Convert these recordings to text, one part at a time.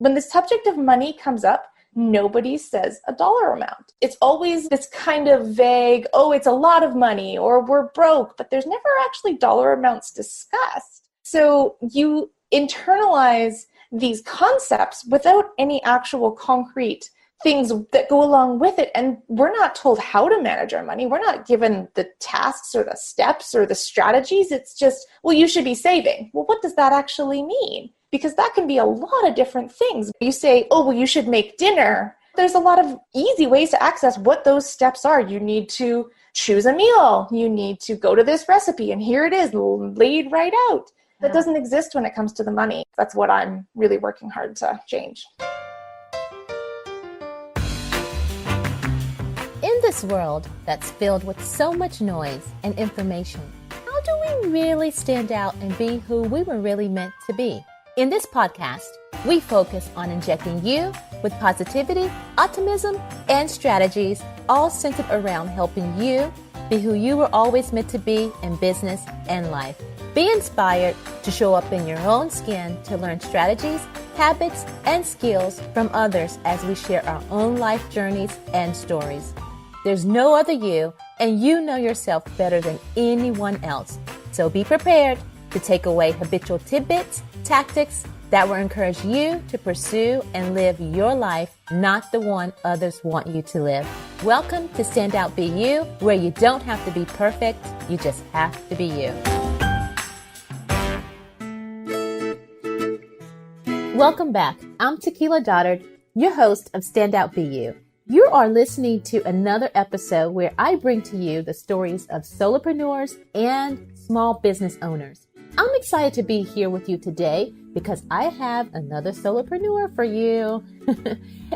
when the subject of money comes up, nobody says a dollar amount. It's always this kind of vague, oh, it's a lot of money or we're broke, but there's never actually dollar amounts discussed. So you internalize these concepts without any actual concrete things that go along with it. And we're not told how to manage our money. We're not given the tasks or the steps or the strategies. It's just, well, you should be saving. Well, what does that actually mean? Because that can be a lot of different things. You say, oh, well, you should make dinner. There's a lot of easy ways to access what those steps are. You need to choose a meal. You need to go to this recipe, and here it is laid right out. That doesn't exist when it comes to the money. That's what I'm really working hard to change. In this world that's filled with so much noise and information, how do we really stand out and be who we were really meant to be? In this podcast, we focus on injecting you with positivity, optimism, and strategies, all centered around helping you be who you were always meant to be in business and life. Be inspired to show up in your own skin to learn strategies, habits, and skills from others as we share our own life journeys and stories. There's no other you, and you know yourself better than anyone else. So be prepared to take away habitual tidbits, tactics that will encourage you to pursue and live your life, not the one others want you to live. Welcome to Stand Out Be You, where you don't have to be perfect, you just have to be you. Welcome back. I'm Tequila Dodard, your host of Stand Out Be You. You are listening to another episode where I bring to you the stories of solopreneurs and small business owners. I'm excited to be here with you today because I have another solopreneur for you.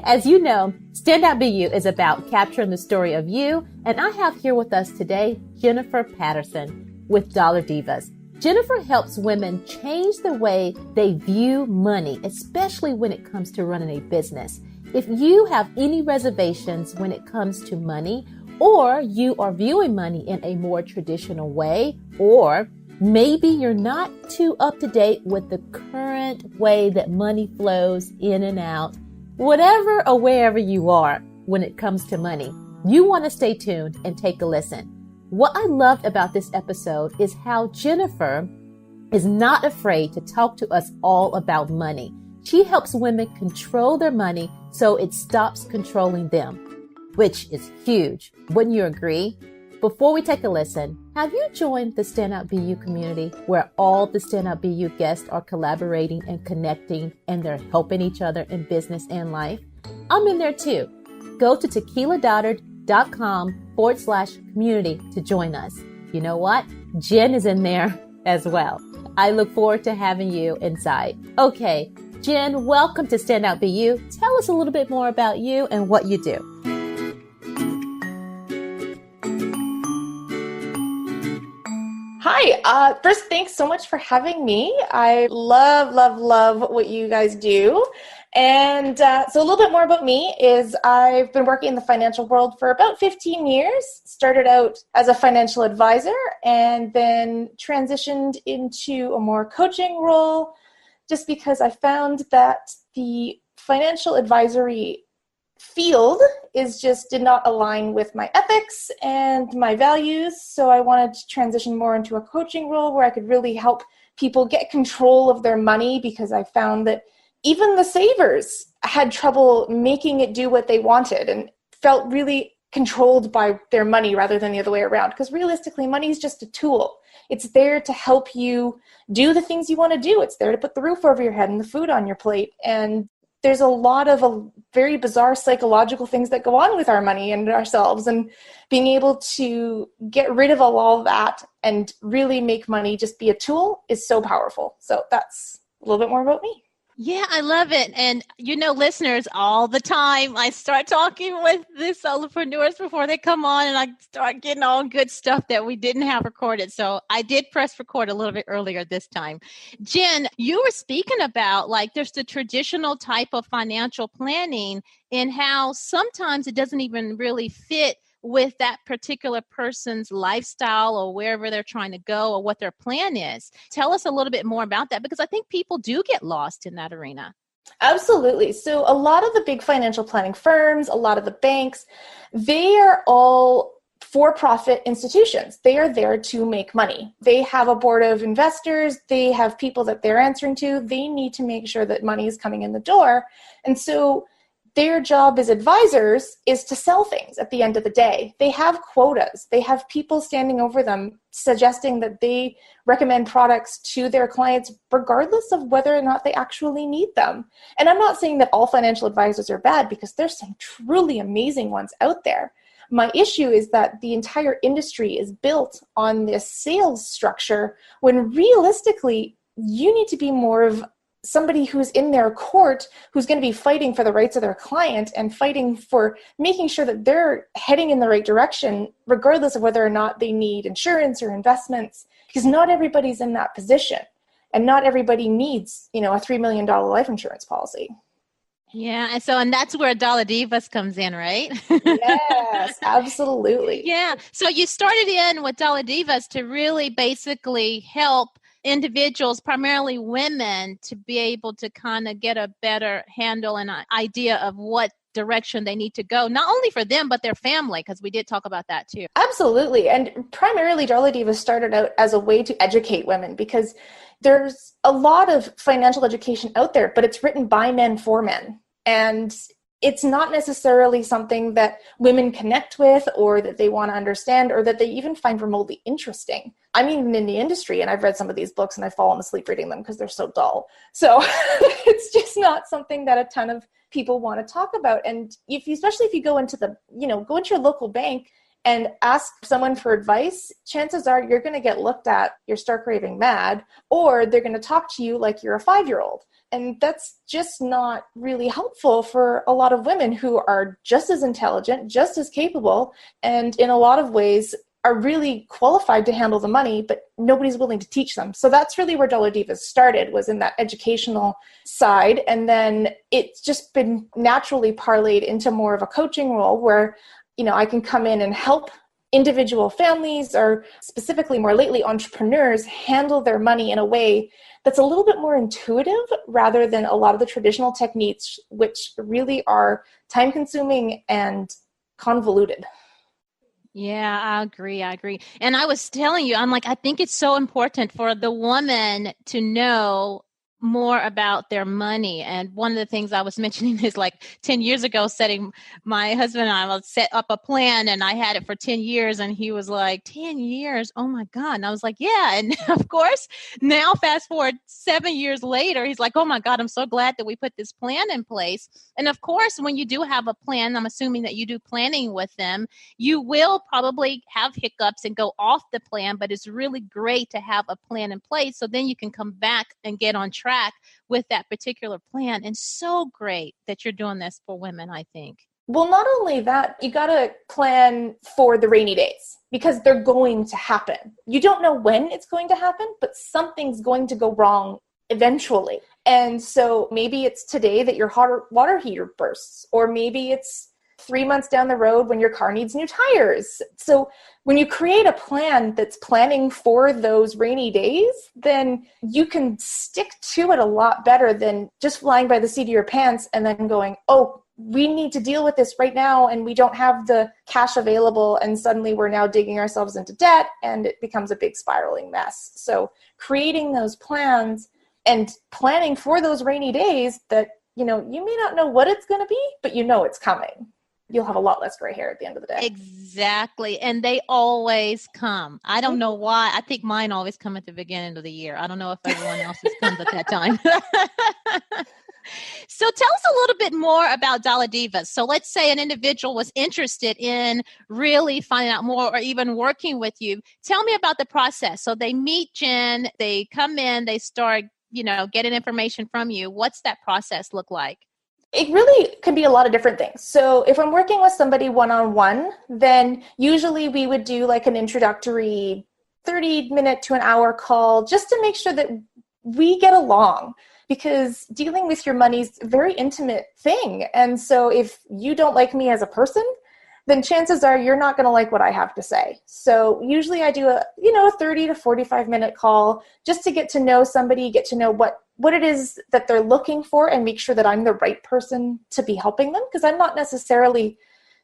As you know, Stand Out Be You is about capturing the story of you, and I have here with us today Jen Paterson with Dollar Divas. Jennifer helps women change the way they view money, especially when it comes to running a business. If you have any reservations when it comes to money, or you are viewing money in a more traditional way, or maybe you're not too up to date with the current way that money flows in and out, whatever or wherever you are when it comes to money, you want to stay tuned and take a listen. What I loved about this episode is how Jennifer is not afraid to talk to us all about money. She helps women control their money so it stops controlling them, which is huge. Wouldn't you agree? Before we take a listen, have you joined the Stand Out Be You community where all the Stand Out Be You guests are collaborating and connecting and they're helping each other in business and life? I'm in there too. Go to tequiladodard.com/community to join us. You know what? Jen is in there as well. I look forward to having you inside. Okay, Jen, welcome to Stand Out Be You. Tell us a little bit more about you and what you do. Hi. First, thanks so much for having me. I love what you guys do. And so a little bit more about me is I've been working in the financial world for about 15 years. Started out as a financial advisor and then transitioned into a more coaching role just because I found that the financial advisory field did not align with my ethics and my values. So I wanted to transition more into a coaching role where I could really help people get control of their money, because I found that even the savers had trouble making it do what they wanted and felt really controlled by their money rather than the other way around. Because realistically, money is just a tool. It's there to help you do the things you want to do. It's there to put the roof over your head and the food on your plate. And there's a lot of very bizarre psychological things that go on with our money and ourselves, and being able to get rid of all of that and really make money just be a tool is so powerful. So that's a little bit more about me. Yeah, I love it. And, listeners, all the time, I start talking with the solopreneurs before they come on, and I start getting all good stuff that we didn't have recorded. So I did press record a little bit earlier this time. Jen, you were speaking about there's the traditional type of financial planning and how sometimes it doesn't even really fit with that particular person's lifestyle or wherever they're trying to go or what their plan is. Tell us a little bit more about that, because I think people do get lost in that arena. Absolutely. So a lot of the big financial planning firms, a lot of the banks, they are all for-profit institutions. They are there to make money. They have a board of investors. They have people that they're answering to. They need to make sure that money is coming in the door. And so their job as advisors is to sell things at the end of the day. They have quotas. They have people standing over them suggesting that they recommend products to their clients regardless of whether or not they actually need them. And I'm not saying that all financial advisors are bad, because there's some truly amazing ones out there. My issue is that the entire industry is built on this sales structure when realistically you need to be more of somebody who's in their court, who's going to be fighting for the rights of their client and fighting for making sure that they're heading in the right direction, regardless of whether or not they need insurance or investments, because not everybody's in that position. And not everybody needs, a $3 million life insurance policy. Yeah. And that's where Dollar Divas comes in, right? Yes, absolutely. Yeah. So you started in with Dollar Divas to really basically help individuals, primarily women, to be able to kind of get a better handle and idea of what direction they need to go, not only for them, but their family, because we did talk about that too. Absolutely. And primarily Dollar Divas started out as a way to educate women, because there's a lot of financial education out there, but it's written by men for men. And it's not necessarily something that women connect with or that they want to understand or that they even find remotely interesting. I'm even in the industry and I've read some of these books and I've fallen asleep reading them because they're so dull. So it's just not something that a ton of people want to talk about. And especially if you go into go into your local bank and ask someone for advice, chances are you're going to get looked at, you're stark raving mad, or they're going to talk to you like you're a 5-year-old. And that's just not really helpful for a lot of women who are just as intelligent, just as capable, and in a lot of ways are really qualified to handle the money, but nobody's willing to teach them. So that's really where Dollar Divas started, was in that educational side. And then it's just been naturally parlayed into more of a coaching role where, I can come in and help individual families, or specifically more lately entrepreneurs, handle their money in a way that's a little bit more intuitive rather than a lot of the traditional techniques, which really are time consuming and convoluted. Yeah, I agree. And I was telling you, I'm like, I think it's so important for the woman to know more about their money. And one of the things I was mentioning is, like, 10 years ago, my husband and I will set up a plan, and I had it for 10 years. And he was like, 10 years? Oh my God. And I was like, yeah. And of course, now fast forward 7 years later, he's like, oh my God, I'm so glad that we put this plan in place. And of course, when you do have a plan, I'm assuming that you do planning with them, you will probably have hiccups and go off the plan, but it's really great to have a plan in place. So then you can come back and get on track with that particular plan. And so great that you're doing this for women, I think. Well, not only that, you got to plan for the rainy days, because they're going to happen. You don't know when it's going to happen, but something's going to go wrong eventually. And so maybe it's today that your hot water heater bursts, or maybe it's 3 months down the road when your car needs new tires. So when you create a plan that's planning for those rainy days, then you can stick to it a lot better than just flying by the seat of your pants and then going, oh, we need to deal with this right now, and we don't have the cash available, and suddenly we're now digging ourselves into debt, and it becomes a big spiraling mess. So creating those plans and planning for those rainy days that, you may not know what it's going to be, but it's coming. You'll have a lot less gray hair at the end of the day. Exactly. And they always come. I don't know why. I think mine always come at the beginning of the year. I don't know if everyone else's comes at that time. So tell us a little bit more about Dollar Divas. So let's say an individual was interested in really finding out more or even working with you. Tell me about the process. So they meet Jen, they come in, they start, getting information from you. What's that process look like? It really can be a lot of different things. So if I'm working with somebody one-on-one, then usually we would do like an introductory 30-minute to an hour call just to make sure that we get along, because dealing with your money is a very intimate thing. And so if you don't like me as a person, then chances are you're not going to like what I have to say. So usually I do a 30 to 45 minute call just to get to know somebody, get to know what what it is that they're looking for and make sure that I'm the right person to be helping them, because I'm not necessarily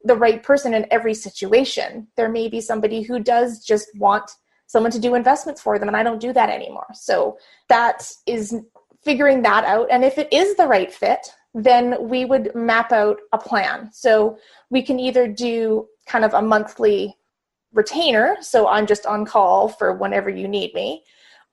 the right person in every situation. There may be somebody who does just want someone to do investments for them, and I don't do that anymore. So that is figuring that out. And if it is the right fit, then we would map out a plan. So we can either do kind of a monthly retainer, so I'm just on call for whenever you need me,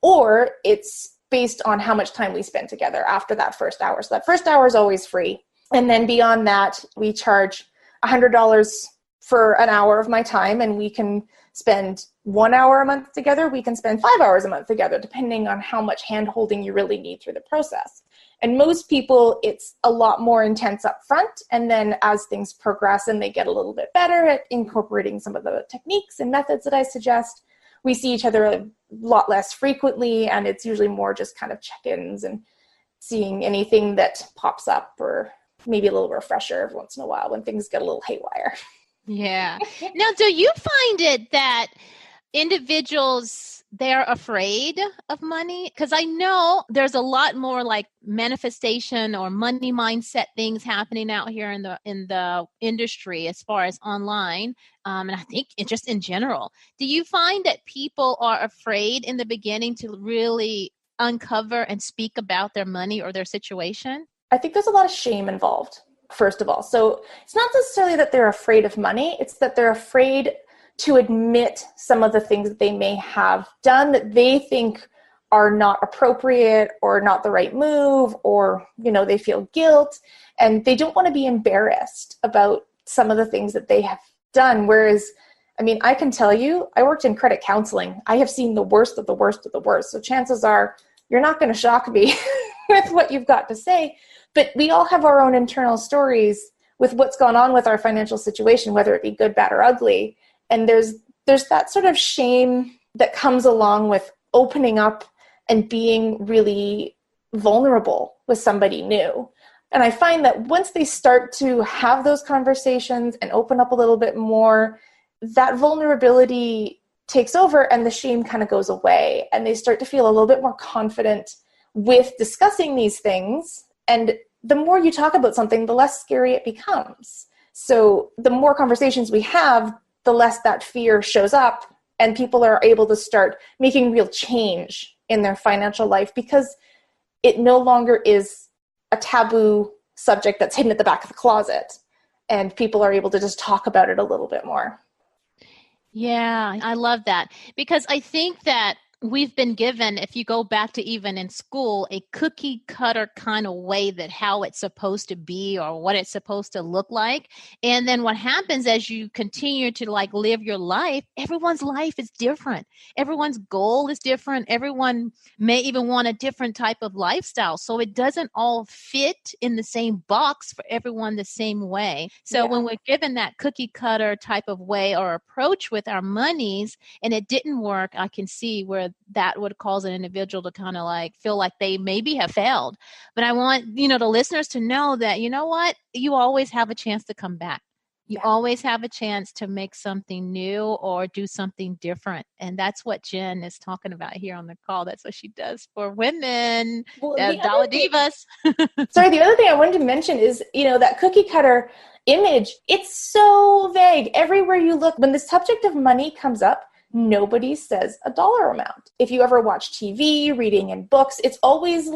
or it's based on how much time we spend together after that first hour. So that first hour is always free. And then beyond that, we charge $100 for an hour of my time, and we can spend 1 hour a month together. We can spend 5 hours a month together, depending on how much hand-holding you really need through the process. And most people, it's a lot more intense up front. And then as things progress and they get a little bit better at incorporating some of the techniques and methods that I suggest, we see each other a lot less frequently. And it's usually more just kind of check-ins and seeing anything that pops up, or maybe a little refresher every once in a while when things get a little haywire. Yeah. Now, do you find it that individuals, they're afraid of money? Because I know there's a lot more like manifestation or money mindset things happening out here in the industry as far as online. And I think it just in general. Do you find that people are afraid in the beginning to really uncover and speak about their money or their situation? I think there's a lot of shame involved, first of all. So it's not necessarily that they're afraid of money. It's that they're afraid to admit some of the things that they may have done that they think are not appropriate or not the right move, or, they feel guilt and they don't want to be embarrassed about some of the things that they have done. Whereas, I can tell you, I worked in credit counseling. I have seen the worst of the worst of the worst. So chances are you're not going to shock me with what you've got to say. But we all have our own internal stories with what's gone on with our financial situation, whether it be good, bad, or ugly. And there's that sort of shame that comes along with opening up and being really vulnerable with somebody new. And I find that once they start to have those conversations and open up a little bit more, that vulnerability takes over and the shame kind of goes away. And they start to feel a little bit more confident with discussing these things. And the more you talk about something, the less scary it becomes. So the more conversations we have, the less that fear shows up, and people are able to start making real change in their financial life because it no longer is a taboo subject that's hidden at the back of the closet, and people are able to just talk about it a little bit more. Yeah, I love that, because I think that we've been given, if you go back to even in school, a cookie cutter kind of way that how it's supposed to be or what it's supposed to look like. And then what happens as you continue to live your life, everyone's life is different. Everyone's goal is different. Everyone may even want a different type of lifestyle. So it doesn't all fit in the same box for everyone the same way. So when we're given that cookie cutter type of way or approach with our monies and it didn't work, I can see where that would cause an individual to kind of feel like they maybe have failed. But I want, the listeners to know that, you know what, you always have a chance to come back. You always have a chance to make something new or do something different. And that's what Jen is talking about here on the call. That's what she does for women, Dollar Divas. Sorry, the other thing I wanted to mention is, that cookie cutter image, it's so vague. Everywhere you look, when the subject of money comes up, nobody says a dollar amount. If you ever watch TV, reading in books, it's always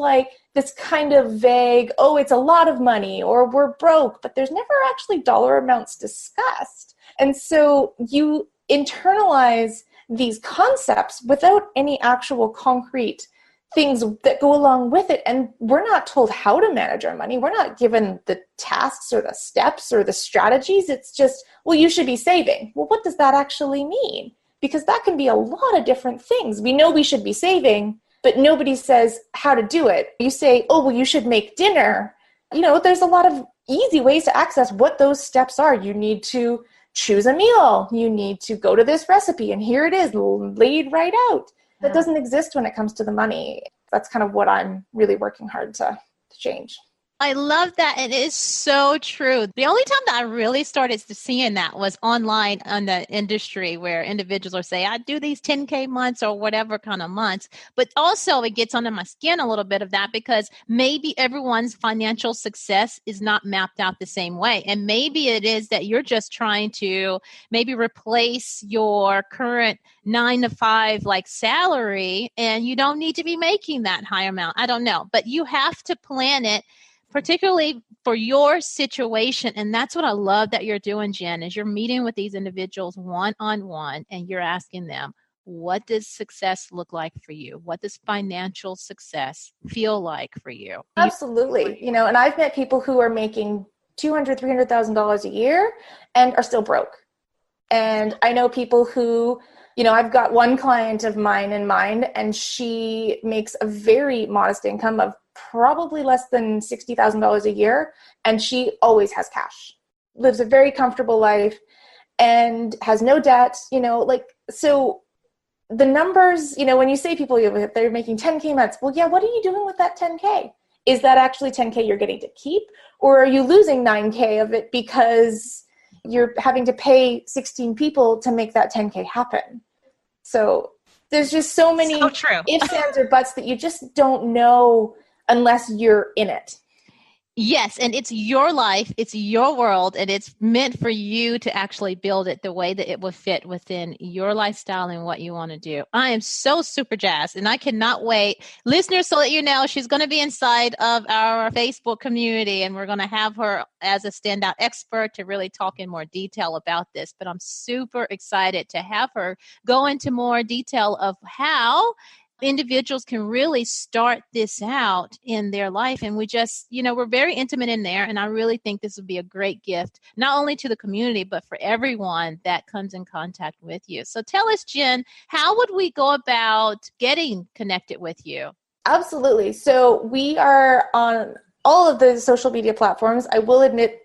this kind of vague, oh, it's a lot of money or we're broke, but there's never actually dollar amounts discussed. And so you internalize these concepts without any actual concrete things that go along with it. And we're not told how to manage our money. We're not given the tasks or the steps or the strategies. It's just, well, you should be saving. Well, what does that actually mean? Because that can be a lot of different things. We know we should be saving, but nobody says how to do it. You say, oh, well, you should make dinner. There's a lot of easy ways to access what those steps are. You need to choose a meal. You need to go to this recipe, and here it is, laid right out. That doesn't exist when it comes to the money. That's kind of what I'm really working hard to change. I love that. And it is so true. The only time that I really started seeing that was online on the industry where individuals are saying, I do these 10K months or whatever kind of months. But also it gets under my skin a little bit of that because maybe everyone's financial success is not mapped out the same way. And maybe it is that you're just trying to maybe replace your current 9 to 5 like salary, and you don't need to be making that high amount. I don't know, but you have to plan it particularly for your situation. And that's what I love that you're doing, Jen, is you're meeting with these individuals one-on-one and you're asking them, what does success look like for you? What does financial success feel like for you? Absolutely. And I've met people who are making $200,000, $300,000 a year and are still broke. And I know people who, I've got one client of mine in mind, and she makes a very modest income of probably less than $60,000 a year. And she always has cash, lives a very comfortable life and has no debt, so the numbers, when you say people, they're making 10K months. Well, yeah, what are you doing with that 10K? Is that actually 10K you're getting to keep? Or are you losing 9K of it because you're having to pay 16 people to make that 10K happen? So there's just so many ifs, ands, or buts that you just don't know unless you're in it. Yes. And it's your life, it's your world, and it's meant for you to actually build it the way that it will fit within your lifestyle and what you want to do. I am so super jazzed and I cannot wait. Listeners, so that you know, she's going to be inside of our Facebook community and we're going to have her as a standout expert to really talk in more detail about this. But I'm super excited to have her go into more detail of how individuals can really start this out in their life. And we just, we're very intimate in there. And I really think this would be a great gift, not only to the community, but for everyone that comes in contact with you. So tell us, Jen, how would we go about getting connected with you? Absolutely. So we are on all of the social media platforms. I will admit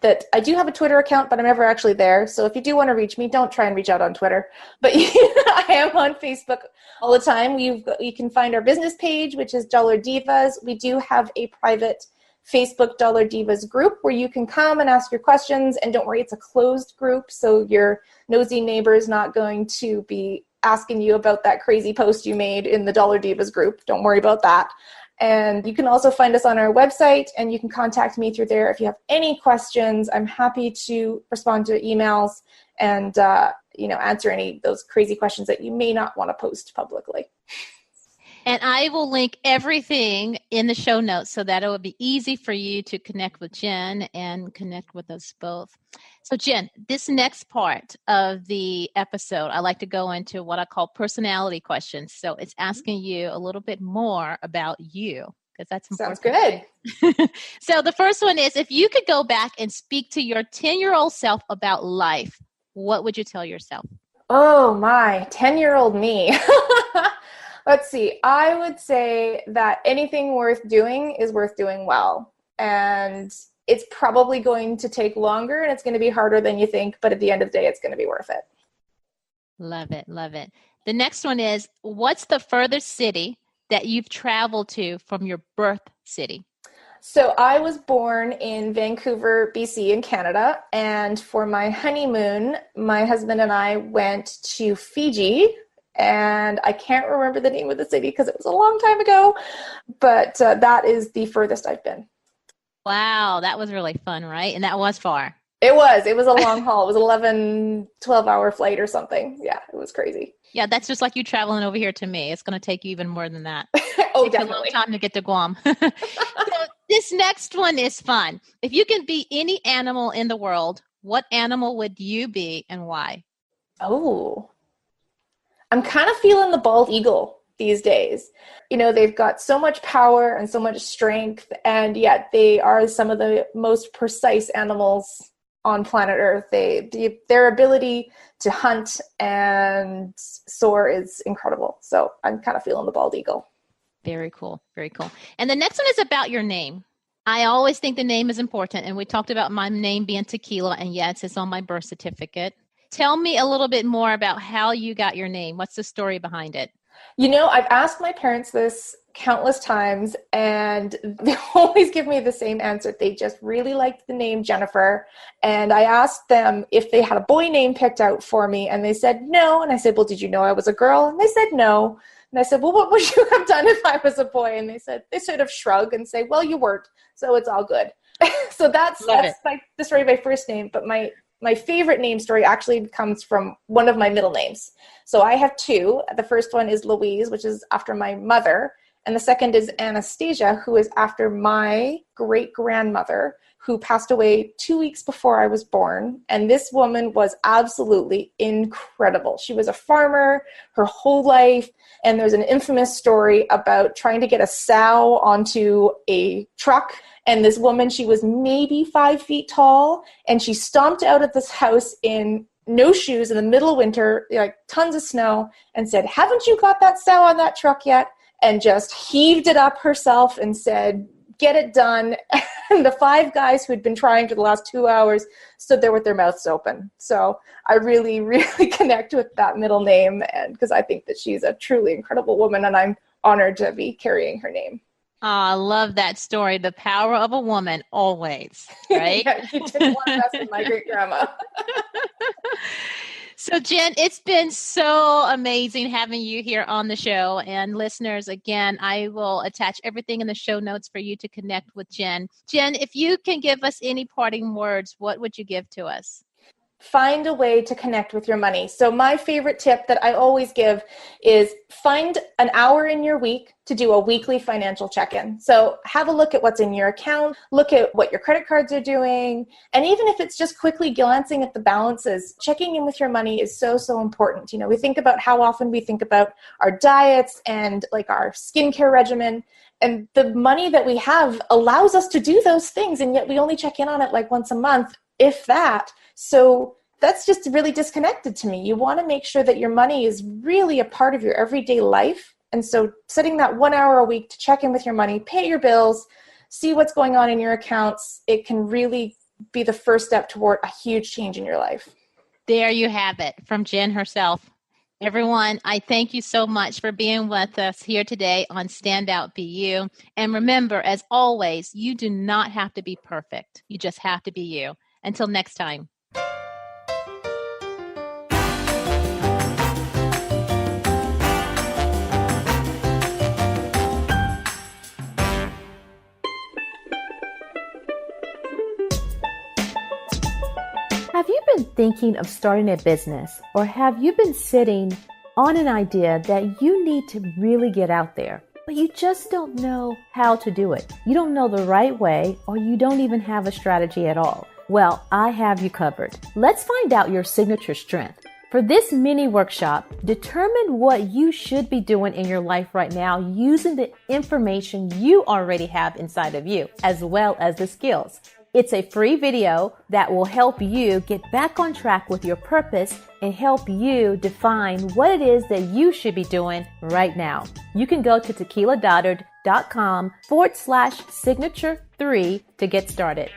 that I do have a Twitter account, but I'm never actually there. So if you do want to reach me, don't try and reach out on Twitter. But I am on Facebook all the time. You can find our business page, which is Dollar Divas. We do have a private Facebook Dollar Divas group where you can come and ask your questions. And don't worry, it's a closed group, so your nosy neighbor is not going to be asking you about that crazy post you made in the Dollar Divas group. Don't worry about that. And you can also find us on our website, and you can contact me through there if you have any questions. I'm happy to respond to emails and answer any of those crazy questions that you may not want to post publicly. And I will link everything in the show notes so that it will be easy for you to connect with Jen and connect with us both. So Jen, this next part of the episode, I like to go into what I call personality questions. So it's asking you a little bit more about you, because that's important. Sounds good. So the first one is, if you could go back and speak to your 10-year-old self about life, what would you tell yourself? Oh my, 10-year-old me. Let's see. I would say that anything worth doing is worth doing well. And it's probably going to take longer and it's going to be harder than you think. But at the end of the day, it's going to be worth it. Love it. Love it. The next one is, what's the furthest city that you've traveled to from your birth city? So I was born in Vancouver, BC in Canada. And for my honeymoon, my husband and I went to Fiji. And I can't remember the name of the city because it was a long time ago, but that is the furthest I've been. Wow, that was really fun, right? And that was far. It was a long haul. It was 11, 12-hour flight or something. Yeah, it was crazy. Yeah, that's just like you traveling over here to me. It's going to take you even more than that. Oh, it takes definitely. a long time to get to Guam. So this next one is fun. If you can be any animal in the world, what animal would you be and why? Oh, I'm kind of feeling the bald eagle these days. They've got so much power and so much strength, and yet they are some of the most precise animals on planet Earth. Their ability to hunt and soar is incredible. So I'm kind of feeling the bald eagle. Very cool. Very cool. And the next one is about your name. I always think the name is important. And we talked about my name being Tequila, and yes, it's on my birth certificate. Tell me a little bit more about how you got your name. What's the story behind it? I've asked my parents this countless times, and they always give me the same answer. They just really liked the name Jennifer. And I asked them if they had a boy name picked out for me, and they said no. And I said, well, did you know I was a girl? And they said no. And I said, well, what would you have done if I was a boy? And they sort of shrug and say, well, you weren't, so it's all good. So that's the story of my first name. But my favorite name story actually comes from one of my middle names. So I have two. The first one is Louise, which is after my mother. And the second is Anastasia, who is after my great-grandmother, who passed away 2 weeks before I was born. And this woman was absolutely incredible. She was a farmer her whole life. And there's an infamous story about trying to get a sow onto a truck. And this woman, she was maybe 5 feet tall. And she stomped out of this house in no shoes in the middle of winter, like tons of snow, and said, haven't you got that sow on that truck yet? And just heaved it up herself and said, get it done. And the 5 guys who had been trying for the last 2 hours stood there with their mouths open. So I really, really connect with that middle name, and because I think that she's a truly incredible woman, and I'm honored to be carrying her name. Oh, I love that story. The power of a woman, always, right? Yeah, you did one best with my great-grandma. So, Jen, it's been so amazing having you here on the show. And listeners, again, I will attach everything in the show notes for you to connect with Jen. Jen, if you can give us any parting words, what would you give to us? Find a way to connect with your money. So my favorite tip that I always give is find an hour in your week to do a weekly financial check-in. So have a look at what's in your account, look at what your credit cards are doing, and even if it's just quickly glancing at the balances, checking in with your money is so, so important. You know, we think about how often we think about our diets and like our skincare regimen, and the money that we have allows us to do those things, and yet we only check in on it like once a month, if that. So that's just really disconnected to me. You want to make sure that your money is really a part of your everyday life. And so setting that 1 hour a week to check in with your money, pay your bills, see what's going on in your accounts, it can really be the first step toward a huge change in your life. There you have it from Jen herself. Everyone, I thank you so much for being with us here today on Stand Out Be You. And remember, as always, you do not have to be perfect. You just have to be you. Until next time. Have you been thinking of starting a business, or have you been sitting on an idea that you need to really get out there, but you just don't know how to do it? You don't know the right way, or you don't even have a strategy at all. Well, I have you covered. Let's find out your signature strength. For this mini workshop, determine what you should be doing in your life right now using the information you already have inside of you, as well as the skills. It's a free video that will help you get back on track with your purpose and help you define what it is that you should be doing right now. You can go to tequiladodard.com/signature3 to get started.